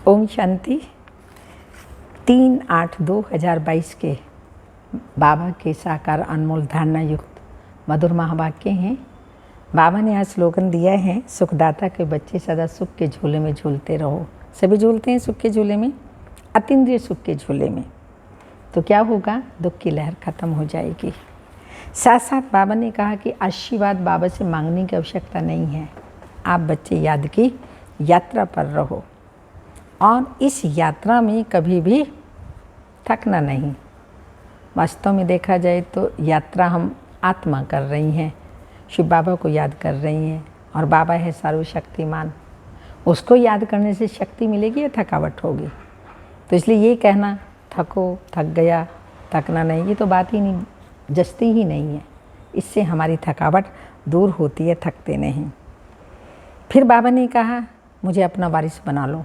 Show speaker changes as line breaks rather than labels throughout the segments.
ओम शांति। 3/8/2022 के बाबा के साकार अनमोल धारणा युक्त मधुर महावाक्य हैं। बाबा ने आज स्लोगन दिया है, सुखदाता के बच्चे सदा सुख के झूले में झूलते रहो। सभी झूलते हैं सुख के झूले में, अतीन्द्रिय सुख के झूले में। तो क्या होगा? दुख की लहर खत्म हो जाएगी। साथ साथ बाबा ने कहा कि आशीर्वाद बाबा से मांगने की आवश्यकता नहीं है। आप बच्चे याद की यात्रा पर रहो और इस यात्रा में कभी भी थकना नहीं। वास्तव में देखा जाए तो यात्रा हम आत्मा कर रही हैं, शिव बाबा को याद कर रही हैं और बाबा है सर्वशक्तिमान। उसको याद करने से शक्ति मिलेगी या थकावट होगी? तो इसलिए ये कहना थको, थक गया, थकना नहीं, ये तो बात ही नहीं, जचती ही नहीं है। इससे हमारी थकावट दूर होती है, थकते नहीं। फिर बाबा ने कहा मुझे अपना वारिस बना लो।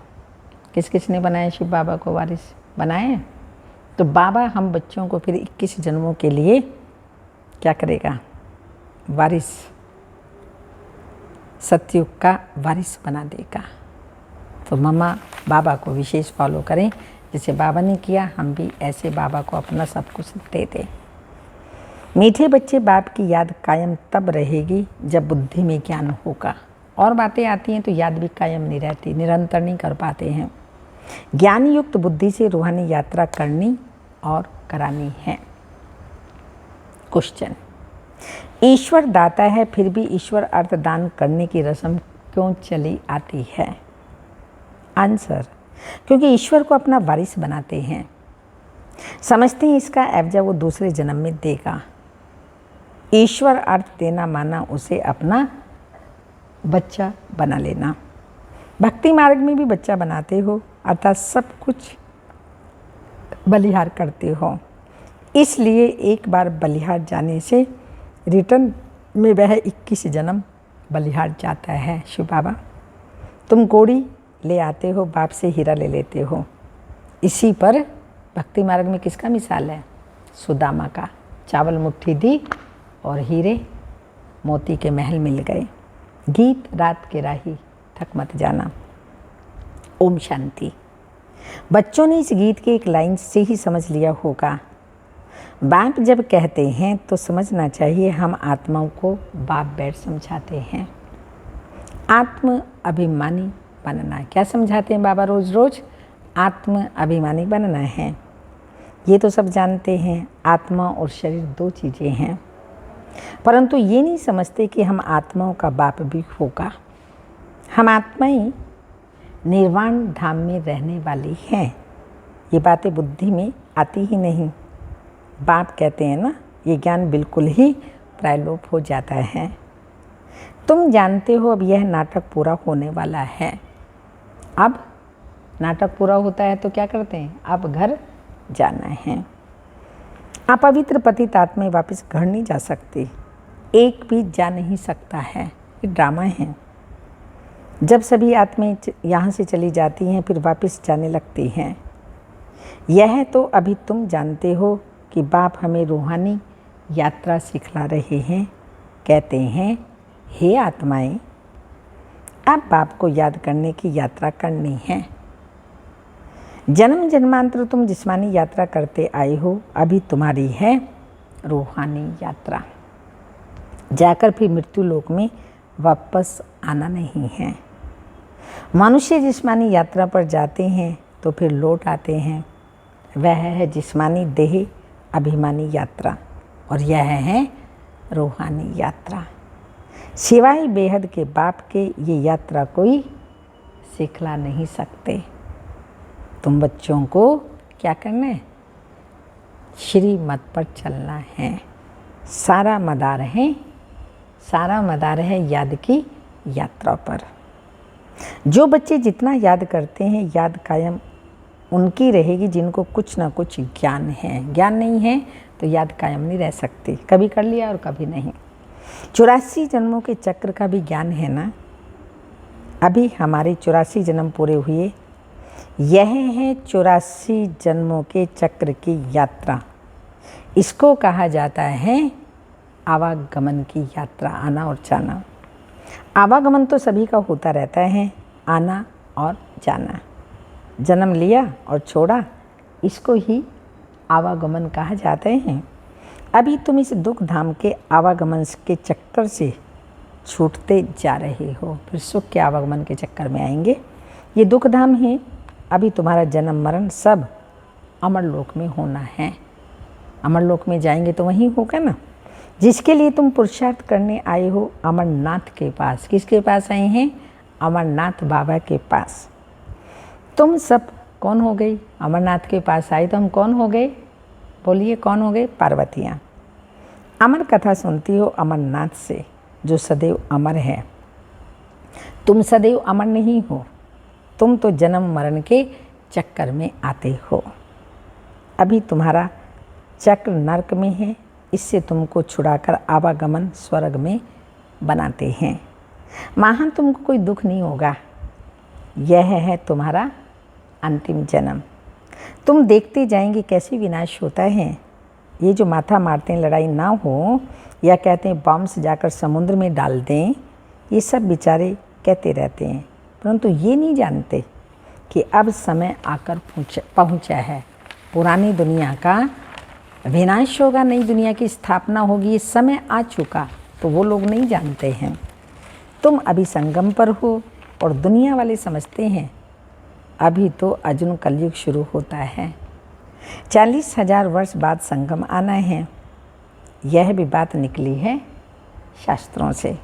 किस किस ने बनाया शिव बाबा को वारिस बनाए? तो बाबा हम बच्चों को फिर 21 जन्मों के लिए क्या करेगा? वारिस, सतयुग का वारिस बना देगा। तो मम्मा बाबा को विशेष फॉलो करें, जैसे बाबा ने किया हम भी ऐसे बाबा को अपना सब कुछ दे दें। मीठे बच्चे, बाप की याद कायम तब रहेगी जब बुद्धि में ज्ञान होगा। और बातें आती हैं तो याद भी कायम नहीं रहती, निरंतर नहीं कर पाते हैं। ज्ञान युक्त बुद्धि से रूहानी यात्रा करनी और करानी है। क्वेश्चन, ईश्वर दाता है फिर भी ईश्वर अर्थ दान करने की रस्म क्यों चली आती है? आंसर, क्योंकि ईश्वर को अपना वारिस बनाते हैं। समझते हैं इसका एवजा वो दूसरे जन्म में देगा। ईश्वर अर्थ देना माना उसे अपना बच्चा बना लेना। भक्ति मार्ग में भी बच्चा बनाते हो, अर्थात सब कुछ बलिहार करते हो। इसलिए एक बार बलिहार जाने से रिटर्न में वह 21 जन्म बलिहार जाता है। शिव बाबा, तुम कोड़ी ले आते हो, बाप से हीरा ले लेते हो। इसी पर भक्ति मार्ग में किसका मिसाल है? सुदामा का। चावल मुट्ठी दी और हीरे मोती के महल मिल गए। गीत रात के राही, थक मत जाना। ओम शांति। बच्चों ने इस गीत के एक लाइन से ही समझ लिया होगा। बाप जब कहते हैं तो समझना चाहिए हम आत्माओं को बाप बैठ समझाते हैं। आत्म अभिमानी बनना। क्या समझाते हैं बाबा रोज रोज? आत्म अभिमानी बनना है। ये तो सब जानते हैं, आत्मा और शरीर दो चीज़ें हैं, परंतु ये नहीं समझते कि हम आत्माओं का बाप भी होगा। हम आत्माएं निर्वाण धाम में रहने वाली हैं। ये बातें बुद्धि में आती ही नहीं। बाप कहते हैं ना, ये ज्ञान बिल्कुल ही प्रायलोप हो जाता है। तुम जानते हो अब यह नाटक पूरा होने वाला है। अब नाटक पूरा होता है तो क्या करते हैं? अब घर जाना है। अपवित्र पतित आत्माएं वापस घर नहीं जा सकती, एक भी जा नहीं सकता है। ये ड्रामा है। जब सभी आत्माएं यहाँ से चली जाती हैं फिर वापस जाने लगती हैं। यह तो अभी तुम जानते हो कि बाप हमें रूहानी यात्रा सिखला रहे हैं। कहते हैं, हे आत्माएं, अब बाप को याद करने की यात्रा करनी है। जन्म जन्मांतर तुम जिस्मानी यात्रा करते आए हो, अभी तुम्हारी है रूहानी यात्रा। जाकर फिर मृत्यु लोक में वापस आना नहीं है। मनुष्य जिस्मानी यात्रा पर जाते हैं तो फिर लौट आते हैं। वह है जिस्मानी देह अभिमानी यात्रा और यह है रूहानी यात्रा। सिवाय बेहद के बाप के ये यात्रा कोई सिखला नहीं सकते। तुम बच्चों को क्या करना है? श्रीमत पर चलना है। सारा मदार है याद की यात्रा पर। जो बच्चे जितना याद करते हैं याद कायम उनकी रहेगी जिनको कुछ ना कुछ ज्ञान है। ज्ञान नहीं है तो याद कायम नहीं रह सकती, कभी कर लिया और कभी नहीं। 84 जन्मों के चक्र का भी ज्ञान है ना। अभी हमारे 84 जन्म पूरे हुए। यह है 84 जन्मों के चक्र की यात्रा। इसको कहा जाता है आवागमन की यात्रा, आना और जाना। आवागमन तो सभी का होता रहता है, आना और जाना। जन्म लिया और छोड़ा, इसको ही आवागमन कहा जाते हैं। अभी तुम इस दुख धाम के आवागमन के चक्कर से छूटते जा रहे हो, फिर सुख के आवागमन के चक्कर में आएंगे। ये दुख धाम है। अभी तुम्हारा जन्म मरण सब अमरलोक में होना है। अमरलोक में जाएंगे तो वहीं होगा ना, जिसके लिए तुम पुरुषार्थ करने आए हो, अमरनाथ के पास। किसके पास आए हैं? अमरनाथ बाबा के पास। तुम सब कौन हो गई? अमरनाथ के पास आए तो हम कौन हो गए? बोलिए कौन हो गए? पार्वतियाँ। अमर कथा सुनती हो अमरनाथ से, जो सदैव अमर है। तुम सदैव अमर नहीं हो, तुम तो जन्म मरण के चक्कर में आते हो। अभी तुम्हारा चक्र नरक में है, इससे तुमको छुड़ाकर आवागमन स्वर्ग में बनाते हैं। वहाँ तुमको कोई दुख नहीं होगा। यह है तुम्हारा अंतिम जन्म। तुम देखते जाएंगे कैसे विनाश होता है। ये जो माथा मारते हैं लड़ाई ना हो, या कहते हैं बम से जाकर समुद्र में डाल दें, ये सब बेचारे कहते रहते हैं, परंतु ये नहीं जानते कि अब समय आकर पहुँचा है। पुरानी दुनिया का विनाश होगा, नई दुनिया की स्थापना होगी, ये समय आ चुका। तो वो लोग नहीं जानते हैं। तुम अभी संगम पर हो और दुनिया वाले समझते हैं अभी तो अर्जुन कलयुग शुरू होता है, 40,000 वर्ष बाद संगम आना है। यह भी बात निकली है शास्त्रों से।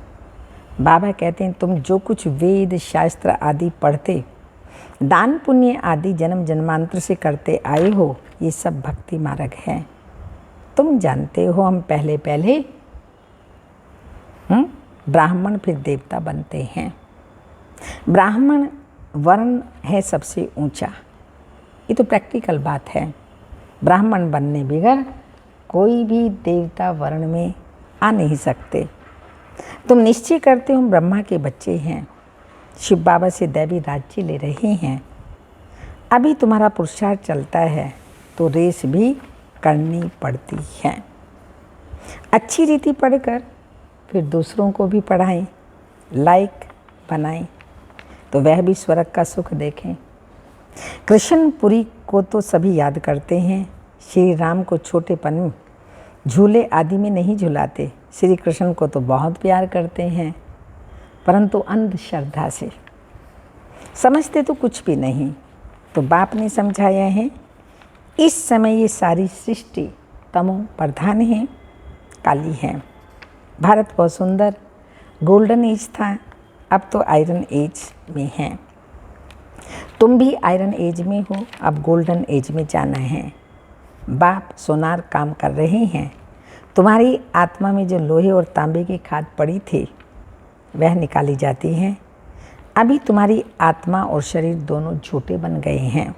बाबा कहते हैं तुम जो कुछ वेद शास्त्र आदि पढ़ते, दान पुण्य आदि जन्म जन्मांतर से करते आए हो, ये सब भक्ति मार्ग है। तुम जानते हो हम पहले पहले ब्राह्मण फिर देवता बनते हैं। ब्राह्मण वर्ण है सबसे ऊंचा, ये तो प्रैक्टिकल बात है। ब्राह्मण बनने बगैर कोई भी देवता वर्ण में आ नहीं सकते। तुम निश्चय करते हो ब्रह्मा के बच्चे हैं, शिव बाबा से दैवी राज्य ले रहे हैं। अभी तुम्हारा पुरुषार्थ चलता है तो रेस भी करनी पड़ती है। अच्छी रीति पढ़कर फिर दूसरों को भी पढ़ाएं, लायक बनाएं, तो वह भी स्वर्ग का सुख देखें। कृष्णपुरी को तो सभी याद करते हैं। श्री राम को छोटेपन में झूले आदि में नहीं झुलाते, श्री कृष्ण को तो बहुत प्यार करते हैं, परंतु अंधश्रद्धा से समझते तो कुछ भी नहीं। तो बाप ने समझाया है, इस समय ये सारी सृष्टि तमो प्रधान है, काली है। भारत बहुत सुंदर गोल्डन एज था, अब तो आयरन एज में है। तुम भी आयरन एज में हो, अब गोल्डन एज में जाना है। बाप सोनार काम कर रहे हैं। तुम्हारी आत्मा में जो लोहे और तांबे की खाद पड़ी थी वह निकाली जाती है। अभी तुम्हारी आत्मा और शरीर दोनों झूठे बन गए हैं।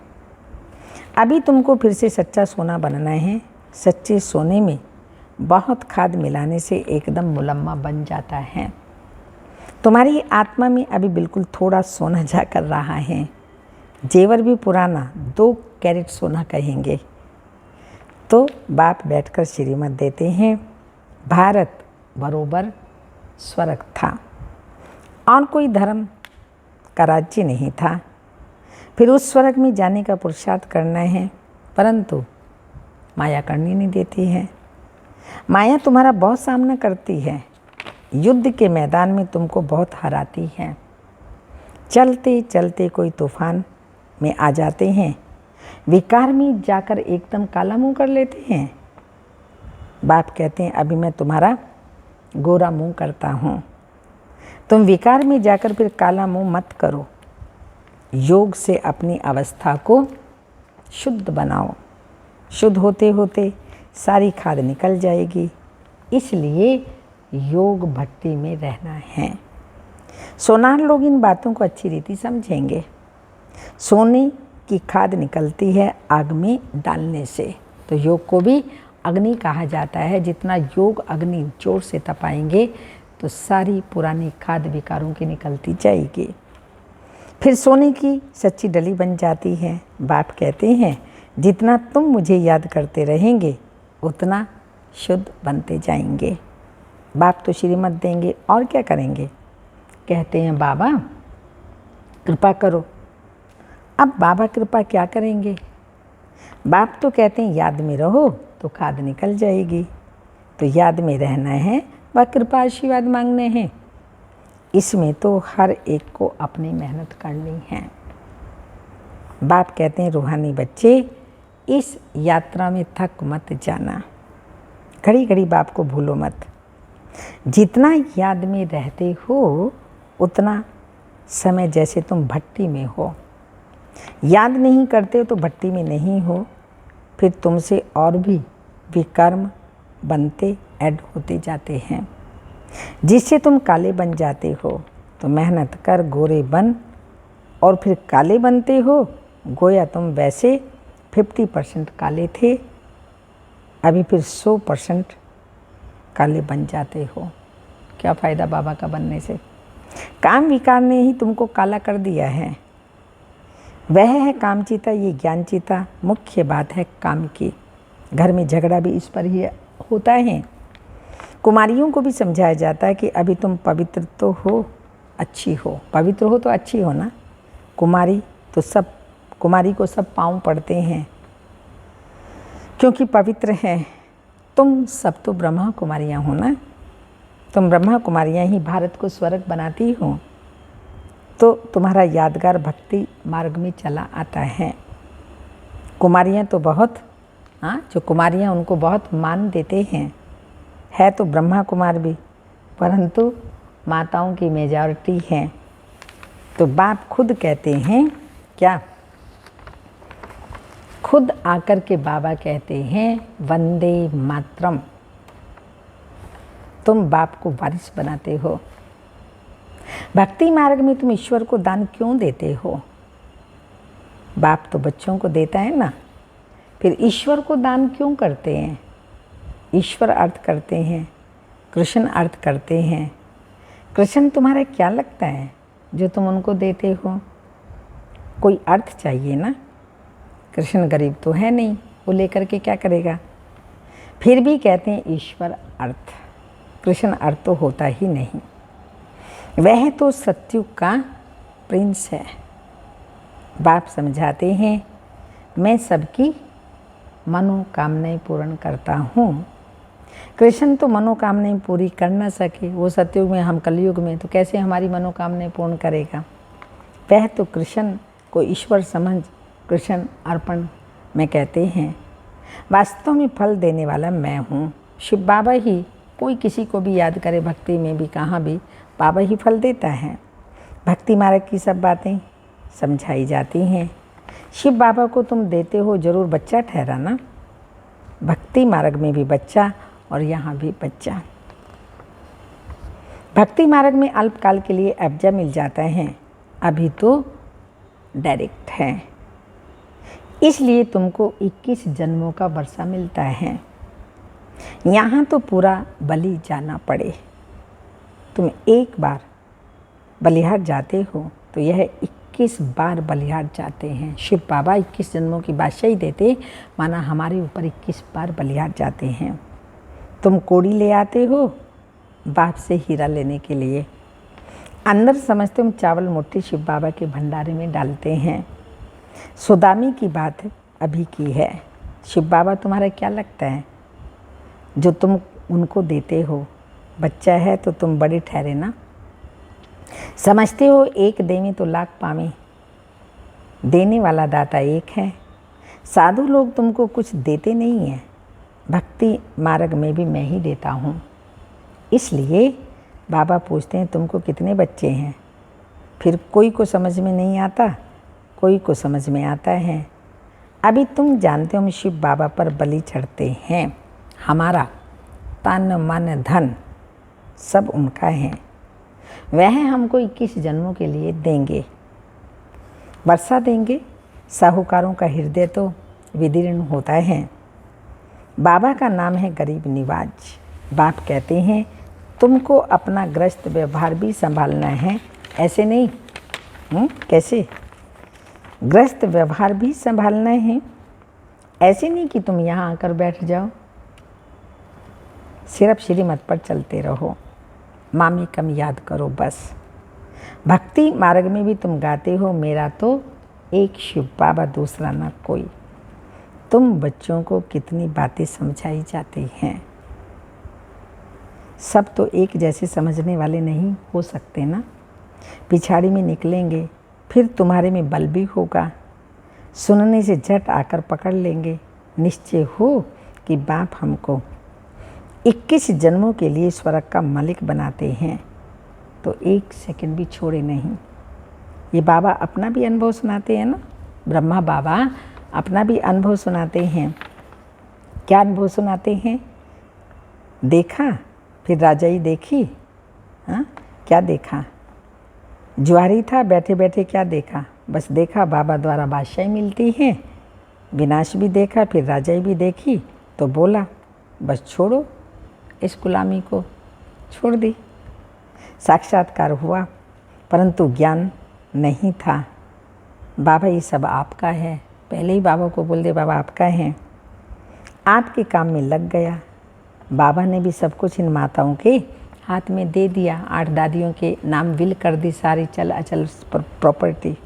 अभी तुमको फिर से सच्चा सोना बनना है। सच्चे सोने में बहुत खाद मिलाने से एकदम मुलम्मा बन जाता है। तुम्हारी आत्मा में अभी बिल्कुल थोड़ा सोना जा कर रहा है। जेवर भी पुराना 2 कैरेट सोना कहेंगे। तो बाप बैठकर श्रीमत देते हैं, भारत बरोबर स्वर्ग था और कोई धर्म का राज्य नहीं था। फिर उस स्वर्ग में जाने का पुरुषार्थ करना है, परंतु माया करनी नहीं देती है। माया तुम्हारा बहुत सामना करती है, युद्ध के मैदान में तुमको बहुत हराती है। चलते चलते कोई तूफान में आ जाते हैं, विकार में जाकर एकदम काला मुंह कर लेते हैं। बाप कहते हैं अभी मैं तुम्हारा गोरा मुंह करता हूँ। तुम विकार में जाकर फिर काला मुंह मत करो। योग से अपनी अवस्था को शुद्ध बनाओ। शुद्ध होते होते सारी खाद निकल जाएगी। इसलिए योग भट्टी में रहना है। सोनार लोग इन बातों को अच्छी रीति समझेंगे। सोने की खाद निकलती है आग में डालने से, तो योग को भी अग्नि कहा जाता है। जितना योग अग्नि जोर से तपाएंगे तो सारी पुरानी खाद विकारों की निकलती जाएगी। फिर सोने की सच्ची डली बन जाती है। बाप कहते हैं जितना तुम मुझे याद करते रहेंगे उतना शुद्ध बनते जाएंगे। बाप तो श्रीमत देंगे और क्या करेंगे। कहते हैं बाबा कृपा करो, अब बाबा कृपा क्या करेंगे? बाप तो कहते हैं याद में रहो तो खाद निकल जाएगी। तो याद में रहना है व कृपा आशीर्वाद मांगने हैं। इसमें तो हर एक को अपनी मेहनत करनी है। बाप कहते हैं रूहानी बच्चे, इस यात्रा में थक मत जाना। घड़ी घड़ी बाप को भूलो मत। जितना याद में रहते हो उतना समय जैसे तुम भट्टी में हो। याद नहीं करते हो तो भट्टी में नहीं हो, फिर तुमसे और भी विकर्म बनते ऐड होते जाते हैं, जिससे तुम काले बन जाते हो। तो मेहनत कर गोरे बन, और फिर काले बनते हो। गोया तुम वैसे 50% काले थे, अभी फिर 100% काले बन जाते हो। क्या फ़ायदा बाबा का बनने से? काम विकार ने ही तुमको काला कर दिया है। वह है कामचिता, ये ज्ञानचिता। मुख्य बात है काम की। घर में झगड़ा भी इस पर ही होता है। कुमारियों को भी समझाया जाता है कि अभी तुम पवित्र तो हो, अच्छी हो। पवित्र हो तो अच्छी हो ना। कुमारी को सब पाँव पड़ते हैं क्योंकि पवित्र हैं। तुम सब तो ब्रह्मा कुमारियाँ हो ना। तुम ब्रह्मा कुमारियाँ ही भारत को स्वर्ग बनाती हो। तो तुम्हारा यादगार भक्ति मार्ग में चला आता है। कुमारियाँ तो बहुत, जो कुमारियाँ उनको बहुत मान देते हैं। है तो ब्रह्मा कुमार भी, परंतु माताओं की मेजॉरिटी है। तो बाप खुद कहते हैं क्या? खुद आकर के बाबा कहते हैं वंदे मातरम। तुम बाप को वारिस बनाते हो। भक्ति मार्ग में तुम ईश्वर को दान क्यों देते हो? बाप तो बच्चों को देता है ना, फिर ईश्वर को दान क्यों करते हैं? ईश्वर अर्थ करते हैं, कृष्ण अर्थ करते हैं। कृष्ण तुम्हारा क्या लगता है जो तुम उनको देते हो? कोई अर्थ चाहिए ना। कृष्ण गरीब तो है नहीं, वो लेकर के क्या करेगा? फिर भी कहते हैं ईश्वर अर्थ। कृष्ण अर्थ तो होता ही नहीं। वह तो सत्युग का प्रिंस है। बाप समझाते हैं मैं सबकी मनोकामनाएं पूर्ण करता हूँ। कृष्ण तो मनोकामनाएं पूरी कर ना सके, वो सत्युग में, हम कलयुग में, तो कैसे हमारी मनोकामनाएं पूर्ण करेगा? वह तो कृष्ण को ईश्वर समझ कृष्ण अर्पण में कहते हैं। वास्तव में फल देने वाला मैं हूँ। शिव बाबा ही, कोई किसी को भी याद करे भक्ति में भी, कहाँ भी बाबा ही फल देता है। भक्ति मार्ग की सब बातें समझाई जाती हैं। शिव बाबा को तुम देते हो जरूर बच्चा ठहराना। भक्ति मार्ग में भी बच्चा और यहाँ भी बच्चा। भक्ति मार्ग में अल्पकाल के लिए अब्जा मिल जाता है, अभी तो डायरेक्ट है। इसलिए तुमको 21 जन्मों का वर्षा मिलता है। यहाँ तो पूरा बलि जाना पड़े। तुम एक बार बलिहार जाते हो तो यह 21 बार बलिहार जाते हैं। शिव बाबा 21 जन्मों की बादशाही देते, माना हमारे ऊपर 21 बार बलिहार जाते हैं। तुम कोड़ी ले आते हो बाप से हीरा लेने के लिए। अंदर समझते तुम चावल मोटी शिव बाबा के भंडारे में डालते हैं। सुदामी की बात अभी की है। शिव बाबा तुम्हारा क्या लगता है जो तुम उनको देते हो? बच्चा है तो तुम बड़े ठहरे ना। समझते हो एक देवे तो लाख पावे, देने वाला दाता एक है। साधु लोग तुमको कुछ देते नहीं हैं, भक्ति मार्ग में भी मैं ही देता हूँ। इसलिए बाबा पूछते हैं तुमको कितने बच्चे हैं? फिर कोई को समझ में नहीं आता, कोई को समझ में आता है। अभी तुम जानते हो हम शिव बाबा पर बलि चढ़ते हैं। हमारा तन मन धन सब उनका है। वह हमको 21 जन्मों के लिए देंगे, वर्षा देंगे। साहूकारों का हृदय तो विदीर्ण होता है। बाबा का नाम है गरीब निवाज। बाप कहते हैं तुमको अपना ग्रस्त व्यवहार भी संभालना है। ऐसे नहीं, कैसे? ग्रस्त व्यवहार भी संभालना है। ऐसे नहीं कि तुम यहाँ आकर बैठ जाओ, सिर्फ श्रीमत पर चलते रहो, मामी कम याद करो बस। भक्ति मार्ग में भी तुम गाते हो मेरा तो एक शिव बाबा दूसरा न कोई। तुम बच्चों को कितनी बातें समझाई जाती हैं। सब तो एक जैसे समझने वाले नहीं हो सकते ना। पिछाड़ी में निकलेंगे, फिर तुम्हारे में बल भी होगा। सुनने से झट आकर पकड़ लेंगे। निश्चय हो कि बाप हमको 21 जन्मों के लिए स्वर्ग का मालिक बनाते हैं तो एक सेकंड भी छोड़े नहीं। ये बाबा अपना भी अनुभव सुनाते हैं ना, ब्रह्मा बाबा अपना भी अनुभव सुनाते हैं। क्या अनुभव सुनाते हैं? देखा, फिर राजाई देखी। हाँ, क्या देखा? जुआरी था, बैठे बैठे क्या देखा? बस देखा बाबा द्वारा बादशाही मिलती है। विनाश भी देखा, फिर राजाई भी देखी, तो बोला बस छोड़ो इस गुलामी को, छोड़ दी। साक्षात्कार हुआ, परंतु ज्ञान नहीं था। बाबा ये सब आपका है। पहले ही बाबा को बोल दे बाबा आपका है। आपके काम में लग गया। बाबा ने भी सब कुछ इन माताओं के हाथ में दे दिया। 8 दादियों के नाम विल कर दी, सारी चल अचल प्रॉपर्टी।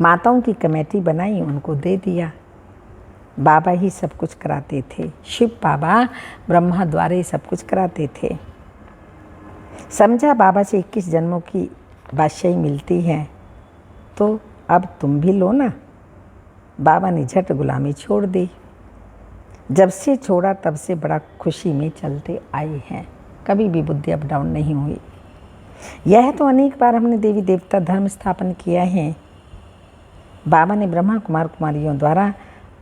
माताओं की कमेटी बनाई, उनको दे दिया। बाबा ही सब कुछ कराते थे। शिव बाबा ब्रह्मा द्वारा ही सब कुछ कराते थे। समझा बाबा से 21 जन्मों की बादशाही मिलती है तो अब तुम भी लो ना। बाबा ने झट गुलामी छोड़ दी। जब से छोड़ा तब से बड़ा खुशी में चलते आए हैं। कभी भी बुद्धि अप डाउन नहीं हुई। यह तो अनेक बार हमने देवी देवता धर्म स्थापन किया है। बाबा ने ब्रह्मा कुमार कुमारियों द्वारा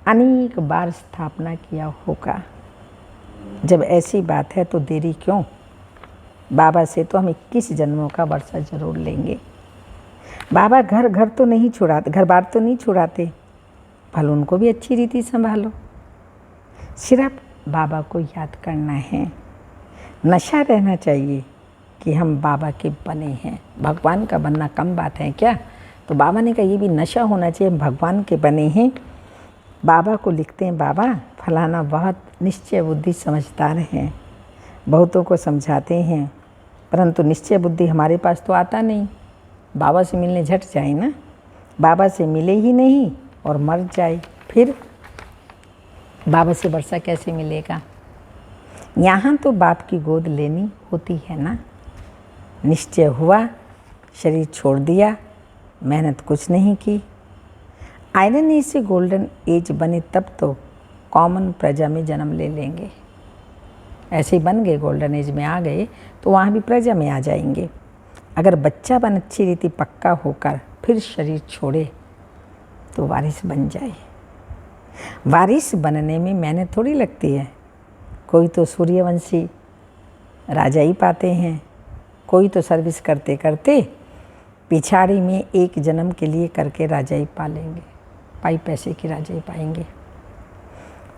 अनेक बार स्थापना किया होगा। जब ऐसी बात है तो देरी क्यों? बाबा से तो हम 21 जन्मों का वर्षा जरूर लेंगे। बाबा घर तो नहीं छुड़ाते, घर बार तो नहीं छुड़ाते, भले उनको भी अच्छी रीति संभालो। सिर्फ बाबा को याद करना है। नशा रहना चाहिए कि हम बाबा के बने हैं। भगवान का बनना कम बात है क्या? तो बाबा ने कहा ये भी नशा होना चाहिए, हम भगवान के बने हैं। बाबा को लिखते हैं बाबा फलाना बहुत निश्चय बुद्धि समझदार हैं, बहुतों को समझाते हैं, परंतु निश्चय बुद्धि हमारे पास तो आता नहीं। बाबा से मिलने झट जाए ना, बाबा से मिले ही नहीं और मर जाए, फिर बाबा से वर्षा कैसे मिलेगा? यहाँ तो बाप की गोद लेनी होती है ना। निश्चय हुआ, शरीर छोड़ दिया, मेहनत कुछ नहीं की। आयरन एज से गोल्डन एज बने तब तो कॉमन प्रजा में जन्म ले लेंगे। ऐसे ही बन गए, गोल्डन एज में आ गए तो वहाँ भी प्रजा में आ जाएंगे। अगर बच्चा बन अच्छी रीति पक्का होकर फिर शरीर छोड़े तो वारिस बन जाए। वारिस बनने में मेहनत थोड़ी लगती है। कोई तो सूर्यवंशी राजा ही पाते हैं, कोई तो सर्विस करते करते पिछाड़ी में एक जन्म के लिए करके राजा ही पा लेंगे, पाई पैसे की राजा ही पाएंगे।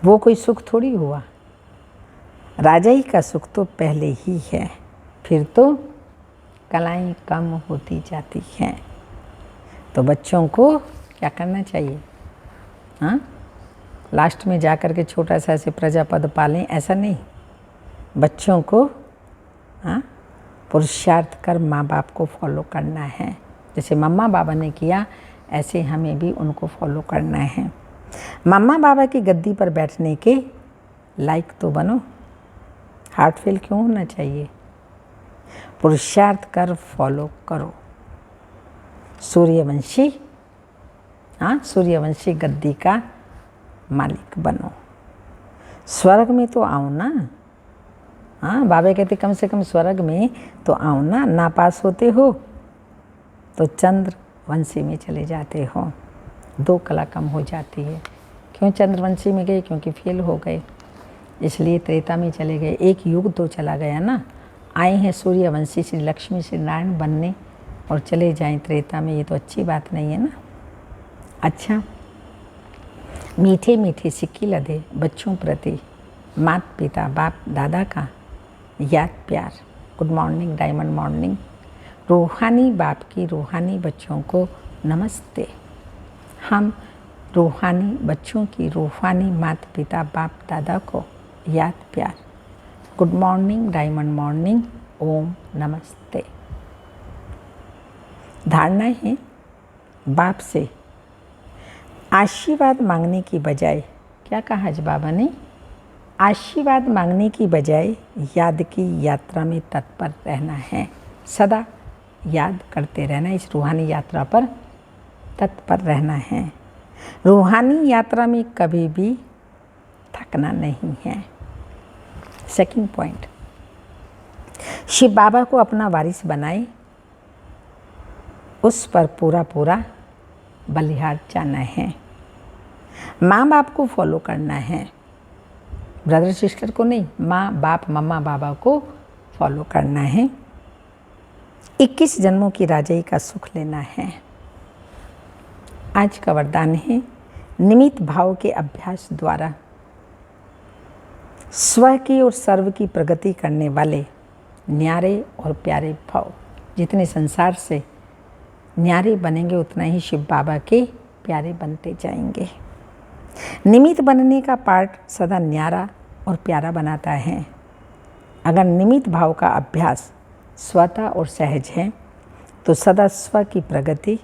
वो कोई सुख थोड़ी हुआ। राजा ही का सुख तो पहले ही है, फिर तो कलाएं कम होती जाती हैं। तो बच्चों को क्या करना चाहिए? हाँ, लास्ट में जा कर के छोटा सा ऐसे प्रजापद पालें, ऐसा नहीं। बच्चों को हाँ पुरुषार्थ कर माँ बाप को फॉलो करना है। जैसे मम्मा बाबा ने किया ऐसे हमें भी उनको फॉलो करना है। मम्मा बाबा की गद्दी पर बैठने के लायक तो बनो। हार्ट फेल क्यों होना चाहिए? पुरुषार्थ कर फॉलो करो। सूर्यवंशी सूर्यवंशी गद्दी का मालिक बनो। स्वर्ग में तो आओ ना। बाबा कहते कम से कम स्वर्ग में तो आओ ना। नापास होते हो तो चंद्रवंशी में चले जाते हो, 2 कला कम हो जाती है। क्यों चंद्रवंशी में गए? क्योंकि फेल हो गए, इसलिए त्रेता में चले गए। एक युग तो चला गया ना। आए हैं सूर्यवंशी श्री लक्ष्मी श्री नारायण बनने और चले जाएं त्रेता में, ये तो अच्छी बात नहीं है ना। अच्छा, मीठे मीठे सिक्की लदे बच्चों प्रति माता पिता बाप दादा का याद प्यार। Good morning, diamond morning. रूहानी बाप की रूहानी बच्चों को नमस्ते। हम रूहानी बच्चों की रूहानी माता पिता बाप दादा को याद प्यार। गुड मॉर्निंग, डायमंड मॉर्निंग, ओम नमस्ते। धारणा है बाप से आशीर्वाद मांगने की बजाय, क्या कहा आज बाबा ने, आशीर्वाद मांगने की बजाय याद की यात्रा में तत्पर रहना है। सदा याद करते रहना, इस रूहानी यात्रा पर तत्पर रहना है। रूहानी यात्रा में कभी भी थकना नहीं है। सेकंड पॉइंट, शिव बाबा को अपना वारिस बनाए, उस पर पूरा पूरा बलिहार जाना है। माँ बाप को फॉलो करना है, ब्रदर सिस्टर को नहीं, माँ बाप मम्मा बाबा को फॉलो करना है। 21 जन्मों की राजाई का सुख लेना है। आज का वरदान है, निमित्त भाव के अभ्यास द्वारा स्व की और सर्व की प्रगति करने वाले न्यारे और प्यारे भाव, जितने संसार से न्यारे बनेंगे उतना ही शिव बाबा के प्यारे बनते जाएंगे। निमित्त बनने का पार्ट सदा न्यारा और प्यारा बनाता है। अगर निमित्त भाव का अभ्यास स्वतः और सहज है तो सदा स्व की प्रगति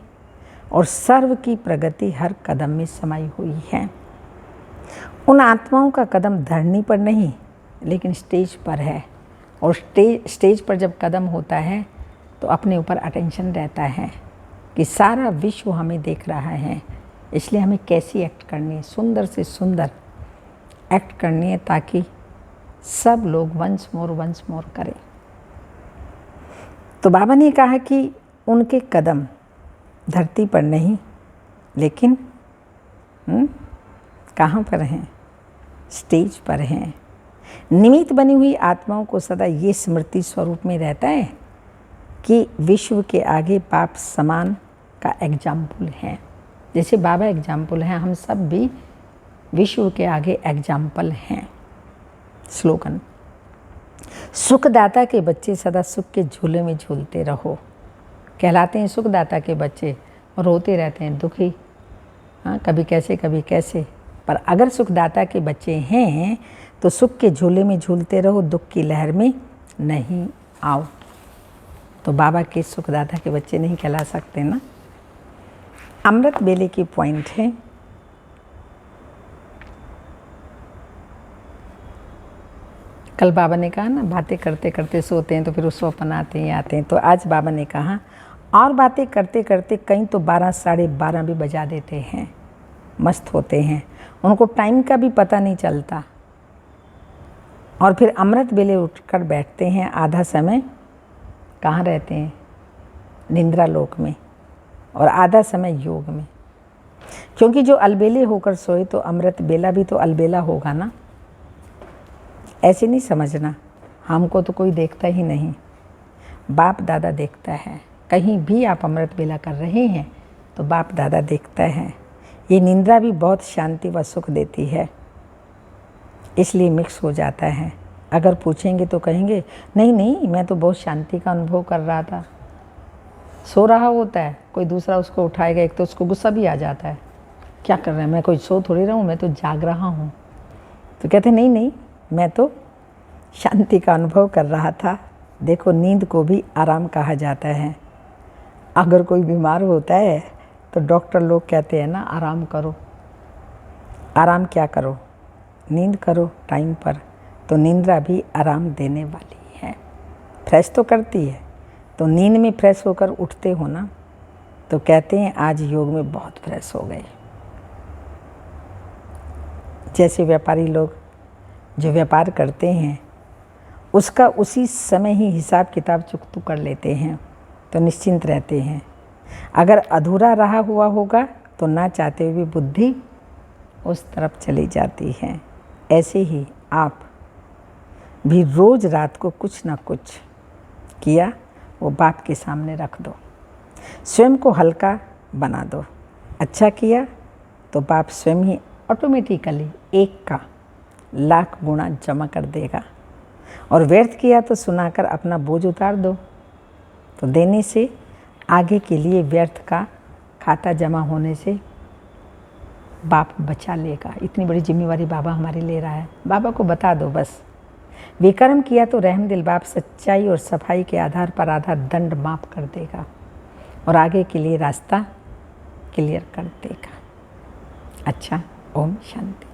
और सर्व की प्रगति हर कदम में समाई हुई है। उन आत्माओं का कदम धरनी पर नहीं लेकिन स्टेज पर है, और स्टेज पर जब कदम होता है तो अपने ऊपर अटेंशन रहता है कि सारा विश्व हमें देख रहा है, इसलिए हमें कैसी एक्ट करनी है, सुंदर से सुंदर एक्ट करनी है ताकि सब लोग वंस मोर करें। तो बाबा ने कहा कि उनके कदम धरती पर नहीं लेकिन कहाँ पर हैं, स्टेज पर हैं। निमित्त बनी हुई आत्माओं को सदा ये स्मृति स्वरूप में रहता है कि विश्व के आगे बाप समान का एग्जाम्पल है। जैसे बाबा एग्जाम्पल हैं, हम सब भी विश्व के आगे एग्जाम्पल हैं। स्लोगन, सुखदाता के बच्चे सदा सुख के झूले में झूलते रहो। कहलाते हैं सुखदाता के बच्चे और रोते रहते हैं दुखी, हाँ कभी कैसे। पर अगर सुखदाता के बच्चे हैं तो सुख के झूले में झूलते रहो, दुख की लहर में नहीं आओ। तो बाबा के सुखदाता के बच्चे नहीं कहला सकते ना। अमृत बेले की पॉइंट है, कल बाबा ने कहा ना, बातें करते करते सोते हैं तो फिर उसको अपनाते हैं आते हैं। तो आज बाबा ने कहा और बातें करते करते कहीं तो 12 साढ़े 12 भी बजा देते हैं, मस्त होते हैं, उनको टाइम का भी पता नहीं चलता। और फिर अमृत बेले उठकर बैठते हैं, आधा समय कहाँ रहते हैं, निंद्रा लोक में, और आधा समय योग में। क्योंकि जो अलबेले होकर सोए तो अमृत बेला भी तो अलबेला होगा ना। ऐसे नहीं समझना हमको तो कोई देखता ही नहीं, बाप दादा देखता है। कहीं भी आप अमृत बेला कर रहे हैं तो बाप दादा देखता है। ये निंद्रा भी बहुत शांति व सुख देती है, इसलिए मिक्स हो जाता है। अगर पूछेंगे तो कहेंगे नहीं मैं तो बहुत शांति का अनुभव कर रहा था। सो रहा होता है, कोई दूसरा उसको उठाएगा, एक तो उसको गुस्सा भी आ जाता है, क्या कर रहे हैं, मैं कोई सो थोड़ी रहा हूँ, मैं तो जाग रहा हूँ। तो कहते नहीं मैं तो शांति का अनुभव कर रहा था। देखो नींद को भी आराम कहा जाता है। अगर कोई बीमार होता है तो डॉक्टर लोग कहते हैं ना आराम करो। आराम क्या करो, नींद करो टाइम पर। तो निंद्रा भी आराम देने वाली है, फ्रेश तो करती है। तो नींद में फ्रेश होकर उठते हो ना, तो कहते हैं आज योग में बहुत फ्रेश हो गए। जैसे व्यापारी लोग जो व्यापार करते हैं उसका उसी समय ही हिसाब किताब चुकता कर लेते हैं, तो निश्चिंत रहते हैं। अगर अधूरा रहा हुआ होगा तो ना चाहते हुए बुद्धि उस तरफ चली जाती है। ऐसे ही आप भी रोज़ रात को कुछ ना कुछ किया वो बाप के सामने रख दो, स्वयं को हल्का बना दो। अच्छा किया तो बाप स्वयं ही ऑटोमेटिकली 1 का लाख गुना जमा कर देगा, और व्यर्थ किया तो सुनाकर अपना बोझ उतार दो। तो देने से आगे के लिए व्यर्थ का खाता जमा होने से बाप बचा लेगा। इतनी बड़ी जिम्मेवारी बाबा हमारी ले रहा है। बाबा को बता दो बस। विकर्म किया तो रहमदिल बाप सच्चाई और सफाई के आधार पर आधा दंड माफ कर देगा और आगे के लिए रास्ता क्लियर कर देगा। अच्छा, ओम शांति।